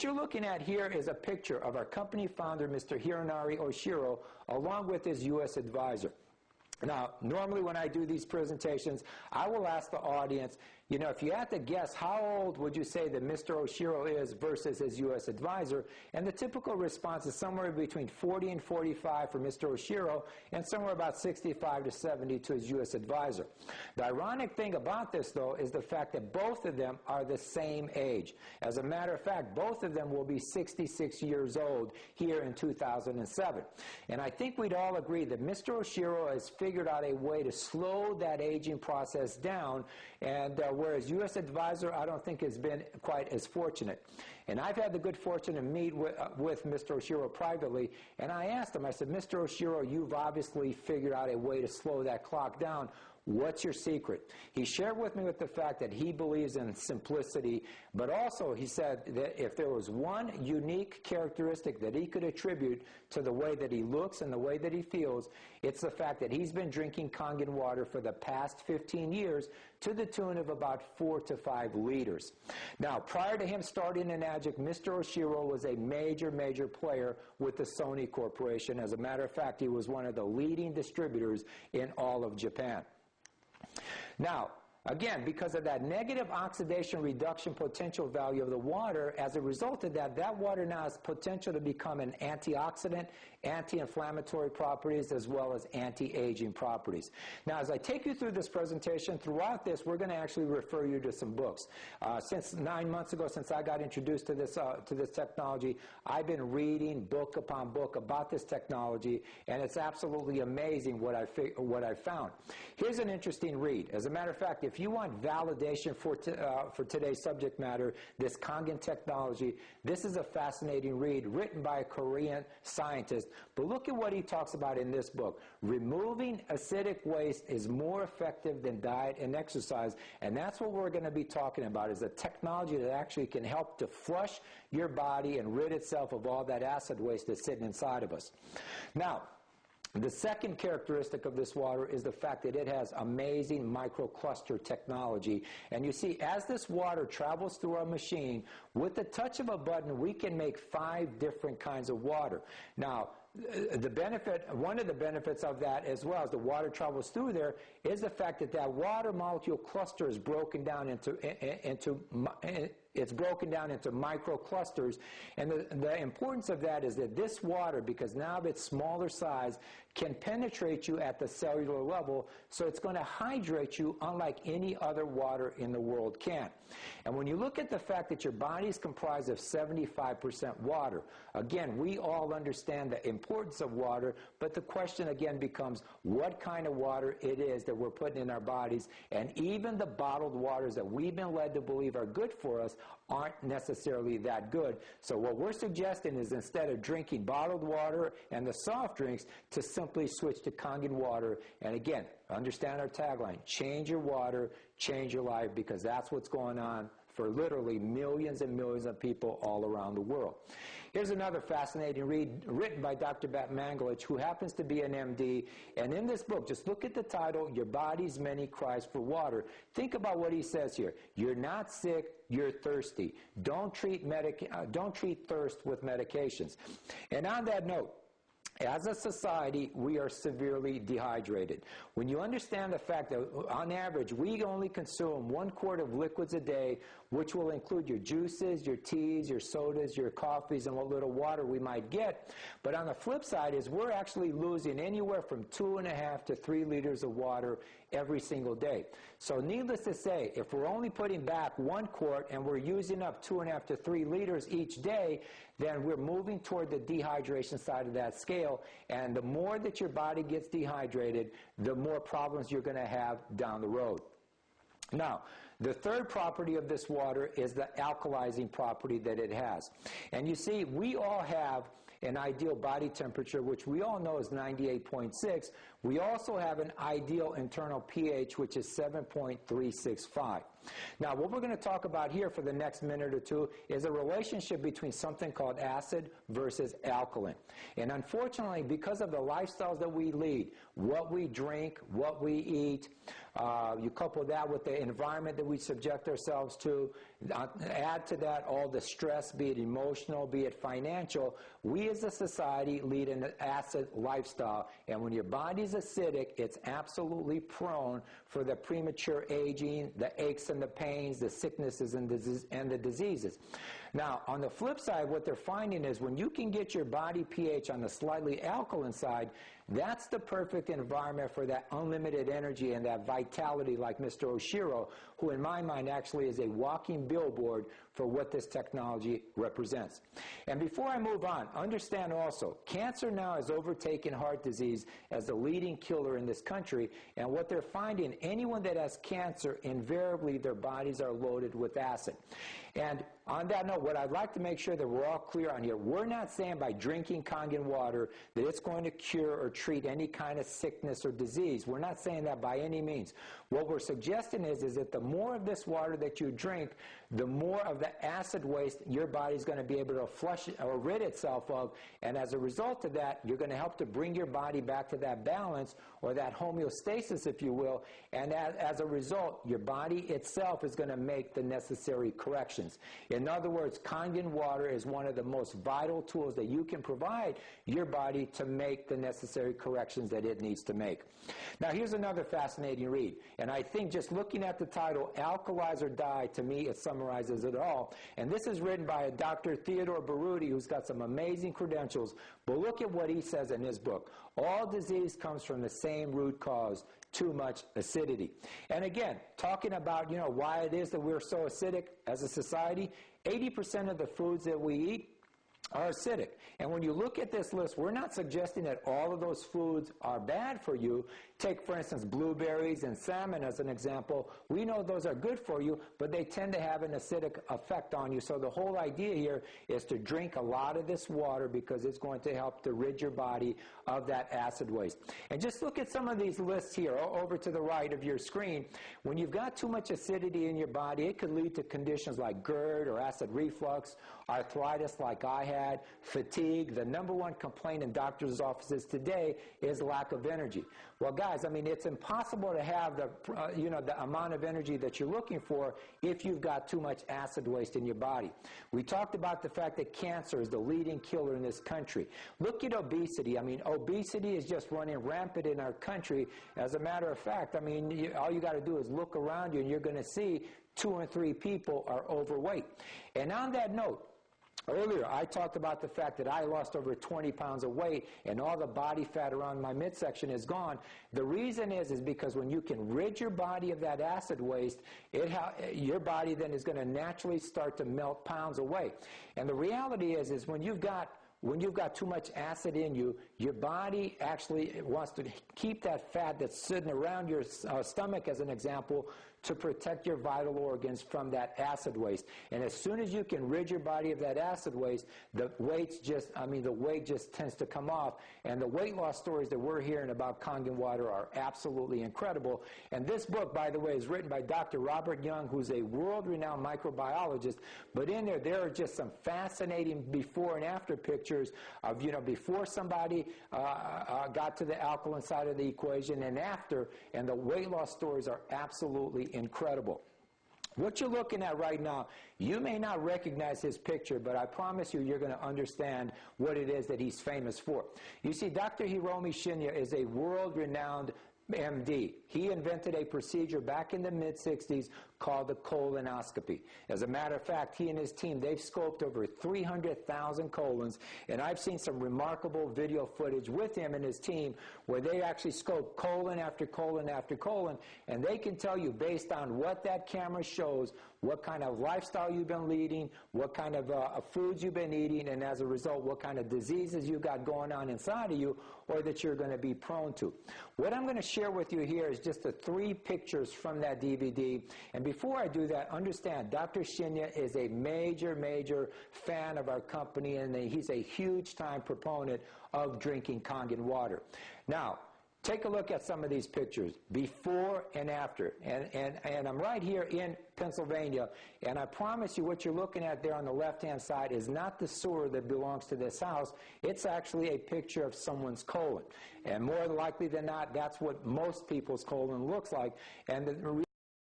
What you're looking at here is a picture of our company founder, Mr. Hironari Oshiro, along with his U.S. advisor. Now, normally when I do these presentations, I will ask the audience, you know, if you had to guess, how old would you say that Mr. Oshiro is versus his U.S. advisor? And the typical response is somewhere between 40 and 45 for Mr. Oshiro, and somewhere about 65 to 70 to his U.S. advisor. The ironic thing about this, though, is the fact that both of them are the same age. As a matter of fact, both of them will be 66 years old here in 2007. And I think we'd all agree that Mr. Oshiro has figured out a way to slow that aging process down, and whereas U.S. advisor, I don't think has been quite as fortunate. And I've had the good fortune to meet with Mr. Oshiro privately, and I asked him, I said, Mr. Oshiro, you've obviously figured out a way to slow that clock down. What's your secret? He shared with me with the fact that he believes in simplicity, but also he said that if there was one unique characteristic that he could attribute to the way that he looks and the way that he feels, it's the fact that he's been drinking Kangen water for the past 15 years to the tune of about 4 to 5 liters. Now, prior to him starting in Magic, Mr. Oshiro was a major player with the Sony Corporation. As a matter of fact, he was one of the leading distributors in all of Japan. Now, again, because of that negative oxidation reduction potential value of the water, as a result of that, that water now has potential to become an antioxidant, anti-inflammatory properties, as well as anti-aging properties. Now, as I take you through this presentation, throughout this, we're going to actually refer you to some books. Since 9 months ago, since I got introduced to this technology, I've been reading book upon book about this technology, and it's absolutely amazing what I've found. Here's an interesting read. As a matter of fact, if you want validation for today's subject matter, this Kangen technology, this is a fascinating read written by a Korean scientist. But look at what he talks about in this book. Removing acidic waste is more effective than diet and exercise, and that's what we're going to be talking about, is a technology that actually can help to flush your body and rid itself of all that acid waste that's sitting inside of us. Now, the second characteristic of this water is the fact that it has amazing microcluster technology. And you see, as this water travels through our machine, with the touch of a button, we can make 5 different kinds of water. Now, one of the benefits of that, as well as the water travels through there, is the fact that that water molecule cluster is broken down into microclusters, and the importance of that is that this water, because now of its smaller size, can penetrate you at the cellular level, so it's going to hydrate you unlike any other water in the world can. And when you look at the fact that your body is comprised of 75% water, again, we all understand the importance of water, but the question again becomes what kind of water it is that we're putting in our bodies, and even the bottled waters that we've been led to believe are good for us aren't necessarily that good. So what we're suggesting is, instead of drinking bottled water and the soft drinks, to simply switch to Kangen water. And again, understand our tagline, change your water, change your life, because that's what's going on for literally millions and millions of people all around the world. Here's another fascinating read written by Dr. Bat Mangalich, who happens to be an MD. And in this book, just look at the title, Your Body's Many Cries for Water. Think about what he says here. You're not sick, you're thirsty. Don't treat thirst with medications. And on that note, as a society, we are severely dehydrated. When you understand the fact that, on average, we only consume 1 quart of liquids a day, which will include your juices, your teas, your sodas, your coffees, and what little water we might get. But on the flip side is we're actually losing anywhere from 2.5 to 3 liters of water every single day. So needless to say, if we're only putting back 1 quart and we're using up 2.5 to 3 liters each day, then we're moving toward the dehydration side of that scale. And the more that your body gets dehydrated, the more problems you're going to have down the road. Now, the third property of this water is the alkalizing property that it has. And you see, we all have an ideal body temperature, which we all know is 98.6. We also have an ideal internal pH, which is 7.365. Now, what we're going to talk about here for the next minute or two is a relationship between something called acid versus alkaline. And unfortunately, because of the lifestyles that we lead, what we drink, what we eat, you couple that with the environment that we subject ourselves to, add to that all the stress, be it emotional, be it financial, we as a society lead an acid lifestyle. And when your body's acidic, it's absolutely prone for the premature aging, the aches and the pains, the sicknesses and the diseases. Now, on the flip side, what they're finding is when you can get your body pH on the slightly alkaline side, that's the perfect environment for that unlimited energy and that vitality like Mr. Oshiro, who in my mind actually is a walking billboard for what this technology represents. And before I move on, understand also, cancer now has overtaken heart disease as the leading killer in this country, and what they're finding, anyone that has cancer, invariably their bodies are loaded with acid. And on that note, what I'd like to make sure that we're all clear on here, we're not saying by drinking Kangen water that it's going to cure or treat any kind of sickness or disease. We're not saying that by any means. What we're suggesting is that the more of this water that you drink, the more of the acid waste your body's going to be able to flush or rid itself of, and as a result of that, you're going to help to bring your body back to that balance or that homeostasis, if you will, and as a result, your body itself is going to make the necessary corrections. In other words, Kangen water is one of the most vital tools that you can provide your body to make the necessary corrections that it needs to make. Now, here's another fascinating read, and I think just looking at the title, Alkalize or Die, to me, it summarizes it all. And this is written by a Dr. Theodore Baruti, who's got some amazing credentials, but look at what he says in his book. All disease comes from the same root cause, too much acidity. And again, talking about, why it is that we're so acidic as a society, 80% of the foods that we eat are acidic. And when you look at this list, we're not suggesting that all of those foods are bad for you. Take, for instance, blueberries and salmon as an example. We know those are good for you, but they tend to have an acidic effect on you. So the whole idea here is to drink a lot of this water because it's going to help to rid your body of that acid waste. And just look at some of these lists here over to the right of your screen. When you've got too much acidity in your body, it could lead to conditions like GERD or acid reflux, arthritis like I had, fatigue. The number one complaint in doctors' offices today is lack of energy. Well, guys, I mean, it's impossible to have the amount of energy that you're looking for if you've got too much acid waste in your body. We talked about the fact that cancer is the leading killer in this country. Look at obesity. I mean, obesity is just running rampant in our country. As a matter of fact, I mean, all you got to do is look around you and you're going to see 2 or 3 people are overweight. And on that note, earlier, I talked about the fact that I lost over 20 pounds of weight and all the body fat around my midsection is gone. The reason is because when you can rid your body of that acid waste, your body then is going to naturally start to melt pounds away. And the reality is when you've got too much acid in you, your body actually wants to keep that fat that's sitting around your stomach, as an example, to protect your vital organs from that acid waste. And as soon as you can rid your body of that acid waste, the weight just tends to come off. And the weight loss stories that we're hearing about Kangen water are absolutely incredible. And this book, by the way, is written by Dr. Robert Young, who's a world-renowned microbiologist. But in there are just some fascinating before and after pictures of, before somebody got to the alkaline side of the equation and after, and the weight loss stories are absolutely incredible. What you're looking at right now, you may not recognize his picture, but I promise you're going to understand what it is that he's famous for. You see, Dr. Hiromi Shinya is a world-renowned MD. He invented a procedure back in the mid-60s called the colonoscopy. As a matter of fact, he and his team, they've scoped over 300,000 colons, and I've seen some remarkable video footage with him and his team where they actually scope colon after colon after colon, and they can tell you based on what that camera shows what kind of lifestyle you've been leading, what kind of foods you've been eating, and as a result, what kind of diseases you've got going on inside of you or that you're going to be prone to. What I'm going to share with you here is just the 3 pictures from that DVD. And before I do that, understand, Dr. Shinya is a major, major fan of our company, and he's a huge-time proponent of drinking Kangen water. Now, Take a look at some of these pictures, before and after. And I'm right here in Pennsylvania, and I promise you what you're looking at there on the left-hand side is not the sewer that belongs to this house. It's actually a picture of someone's colon. And more likely than not, that's what most people's colon looks like. And the